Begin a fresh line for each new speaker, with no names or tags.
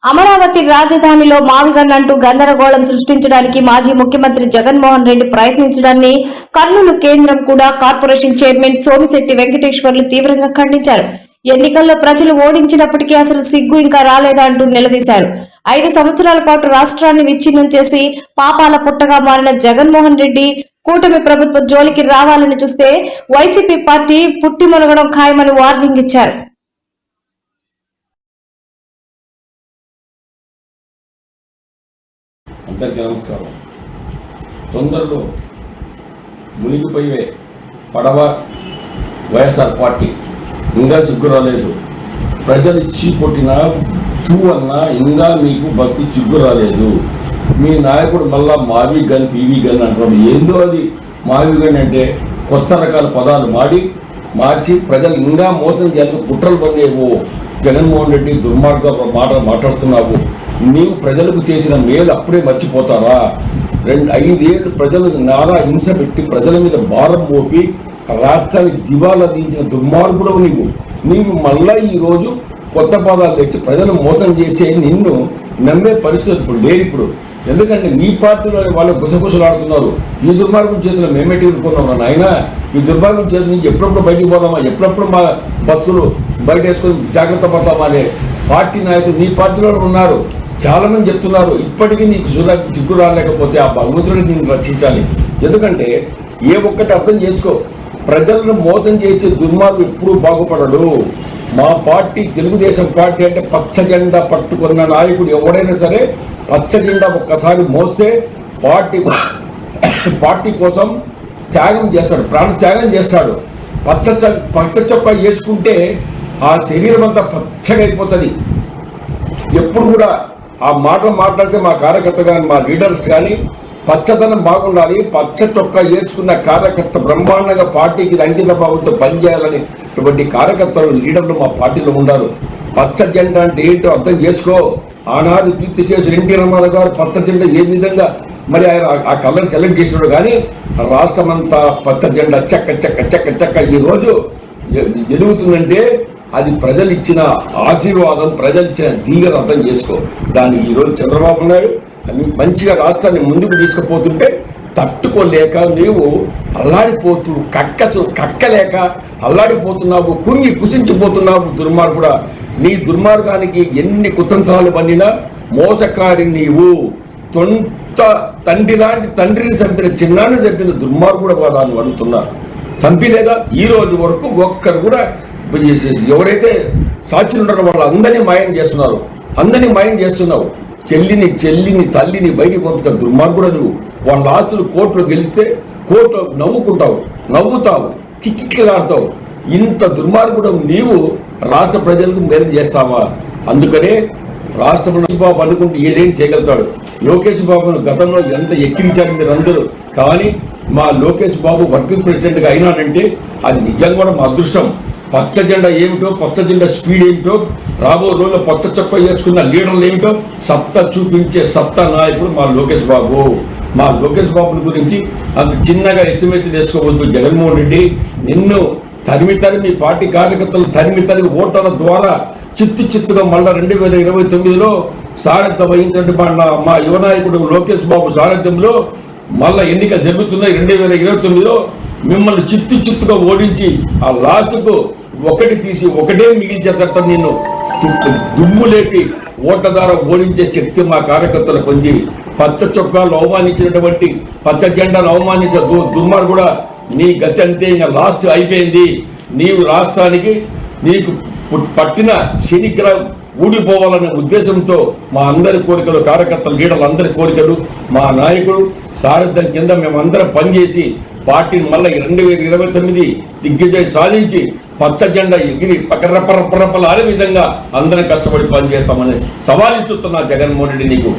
అమరావతి రాజధానిలో మావిగన్ అంటూ గందరగోళం సృష్టించడానికి మాజీ ముఖ్యమంత్రి జగన్మోహన్ రెడ్డి ప్రయత్నించడాన్ని కర్నూలు కేంద్రం కూడా కార్పొరేషన్ చైర్మన్ సోమిశెట్టి వెంకటేశ్వర్లు తీవ్రంగా ఖండించారు. ఎన్నికల్లో ప్రజలు ఓడించినప్పటికీ అసలు సిగ్గు ఇంకా రాలేదా అంటూ నిలదీశారు. 5 సంవత్సరాల పాటు రాష్ట్రాన్ని విచ్ఛిన్నం చేసి పాపాల పుట్టగా మారిన జగన్మోహన్ రెడ్డి కూటమి ప్రభుత్వ జోలికి రావాలని చూస్తే వైసీపీ పార్టీ పుట్టిమొనగడం ఖాయమని వార్నింగ్ ఇచ్చారు.
అందరికీ నమస్కారం. తొందరలో మునిగిపోయే పడవ వైఎస్ఆర్ పార్టీ ఇంకా సిగ్గు రాలేదు. ప్రజలు చీకొట్టినా తూ అన్నా ఇంకా మీకు భక్తి సిగ్గు రాలేదు. మీ నాయకుడు మళ్ళా మావి గన్ పీవీ గన్ అంటాడు. ఏందో అది మావి గన్ అంటే కొత్త రకాల పదాలు మార్చి ప్రజలు ఇంకా మోసం చేయాలని కుట్రలు పనిచేయవు. జగన్మోహన్ రెడ్డి దుర్మార్గ మాట్లాడుతున్నావు. నీవు ప్రజలకు చేసిన మేలు అప్పుడే మర్చిపోతారా? 5 ఏళ్ళు ప్రజలు నానా హింస పెట్టి ప్రజల మీద భారం మోపి రాష్ట్రాన్ని దివాలా దించిన దుర్మార్గుడవు నీవు మళ్ళా ఈరోజు కొత్త పదాలు తెచ్చి ప్రజలు మోసం చేసే నిన్ను నమ్మే పరిస్థితి ఇప్పుడు లేరు. ఇప్పుడు ఎందుకంటే నీ పార్టీలో వాళ్ళు గుసగుసలాడుతున్నారు. ఈ దుర్మార్గం చేతులు మేమేటి అనుకున్నాం నాయన. ఈ దుర్మార్గం చేతుల నుంచి ఎప్పుడప్పుడు బయటికి పోదామా, ఎప్పుడప్పుడు మా బతుకులు బయట వేసుకొని జాగ్రత్త పడతామా అనే పార్టీ నాయకులు నీ పార్టీలో ఉన్నారు. చాలా మంది చెప్తున్నారు. ఇప్పటికీ నీకు చిగ్గు రాలేకపోతే ఆ భగవంతుడిని నేను రక్షించాలి. ఎందుకంటే ఏ ఒక్కటి అర్థం చేసుకో, ప్రజలను మోసం చేసే దుర్మార్గుడు ఎప్పుడూ బాగుపడడు. మా పార్టీ తెలుగుదేశం పార్టీ అంటే పచ్చ జెండా పట్టుకున్న నాయకుడు ఎవడైనా సరే పచ్చ జెండా ఒక్కసారి మోస్తే పార్టీ కోసం త్యాగం చేస్తాడు, ప్రాణ త్యాగం చేస్తాడు. పచ్చ చొక్కా వేసుకుంటే ఆ శరీరం అంతా పచ్చగా అయిపోతుంది. ఎప్పుడు కూడా ఆ మాటలు మాట్లాడితే మా కార్యకర్త కానీ మా లీడర్స్ కానీ పచ్చదనం బాగుండాలి. పచ్చ చొక్కా ఏర్చుకున్న కార్యకర్త బ్రహ్మాండంగా పార్టీకి అంకిత భావంతో పనిచేయాలనేటువంటి కార్యకర్తలు లీడర్లు మా పార్టీలో ఉన్నారు. పచ్చ జెండా అంటే ఏంటో అర్థం చేసుకో. ఆనాడు కీర్తి చేసి ఎన్టీ రామారావు గారు పచ్చ జెండా ఏ విధంగా మరి ఆయన ఆ కలర్ సెలెక్ట్ చేసినాడు. కానీ రాష్ట్రం అంతా పచ్చ జెండా చెక్క చెక్క చెక్క చెక్క ఈరోజు ఎదుగుతుందంటే అది ప్రజలు ఇచ్చిన ఆశీర్వాదం, ప్రజలు ఇచ్చిన దీవెన అర్థం చేసుకో. దాన్ని ఈరోజు చంద్రబాబు నాయుడు మంచిగా రాష్ట్రాన్ని ముందుకు తీసుకుపోతుంటే తట్టుకోలేక నీవు అల్లాడిపోతూ కక్కలేక అల్లాడిపోతున్నావు, కుసించిపోతున్నావు. దుర్మార్గుడా, నీ దుర్మార్గానికి ఎన్ని కుతంత్రాలు పన్నినా మోసకారి నీవు. తండ్రి లాంటి తండ్రిని చంపిన చిన్నాన్ని చంపిన దుర్మార్గుడు కదా అని అడుగుతున్నారు. చంపిలేదా? ఈ రోజు వరకు ఒక్కరు కూడా ఎవరైతే సాక్షులు ఉన్నారో వాళ్ళు అందరినీ మాయం చేస్తున్నారు. చెల్లిని తల్లిని బయటికి పంపుతావు. దుర్మార్గుడు నువ్వు. వాళ్ళ ఆస్తులు కోర్టులో గెలిస్తే కోర్టులో నవ్వుతావు, కిక్కిలాడతావు. ఇంత దుర్మార్గుడు నీవు రాష్ట్ర ప్రజలకు మేలు చేస్తావా? అందుకనే రాష్ట్రంలో బాబు అనుకుంటే ఏదేం చేయగలుగుతాడు. లోకేష్ బాబును గతంలో ఎంత ఎక్కిరించారు మీరు అందరూ. కానీ మా లోకేష్ బాబు వర్కింగ్ ప్రెసిడెంట్గా అయినాడంటే అది నిజంగా కూడా మా అదృష్టం. పచ్చ జెండా ఏమిటో, పచ్చ జెండా స్పీడ్ ఏమిటో, రాబో రోజుల్లో పచ్చ చొక్కా వేసుకున్న లీడర్లు ఏమిటో సత్తా చూపించే సత్తా నాయకుడు మా లోకేష్ బాబు. మా లోకేష్ బాబుని గురించి అంత చిన్నగా ఎస్టిమేషన్ వేసుకోవద్దు. జగన్మోహన్ రెడ్డి నిన్ను తరిమి పార్టీ కార్యకర్తలు తరిమి ఓటర్ల ద్వారా చిత్తుగా మళ్ళా 2029లో సారథ్యం వహించినట్టు మా యువ నాయకుడు లోకేష్ బాబు సారథ్యంలో మళ్ళా ఎన్నికలు జరుగుతున్నాయి. 2029లో మిమ్మల్ని చిత్తుగా ఓడించి ఆ లాస్ట్కు ఒకటి తీసి ఒకటే మిగిల్చేటట్టు నిన్ను దుమ్ము లేపి ఓట్ల ద్వారా ఓడించే శక్తి మా కార్యకర్తలు పొంది పచ్చ చొక్కాలు అవమానించినటువంటి పచ్చ జెండాను అవమానించే దుర్మార్గుడా, నీ గతి అంతే. ఇంకా లాస్ట్ అయిపోయింది. నీవు రాష్ట్రానికి నీకు పట్టిన శనిగ్రహం ఊడిపోవాలనే ఉద్దేశంతో మా అందరి కోరికలు, కార్యకర్తల లీడర్లు అందరి కోరికలు, మా నాయకుడు సారథ్యం కింద మేమందరం పనిచేసి పార్టీని మళ్ళీ 2029 దిగ్విజయం సాధించి పచ్చ జెండా ఎగిరి పకరపరపరపల అనే విధంగా అందరం కష్టపడి పనిచేస్తామని సవాల్ ఇస్తున్నా జగన్మోహన్ రెడ్డి నీకు.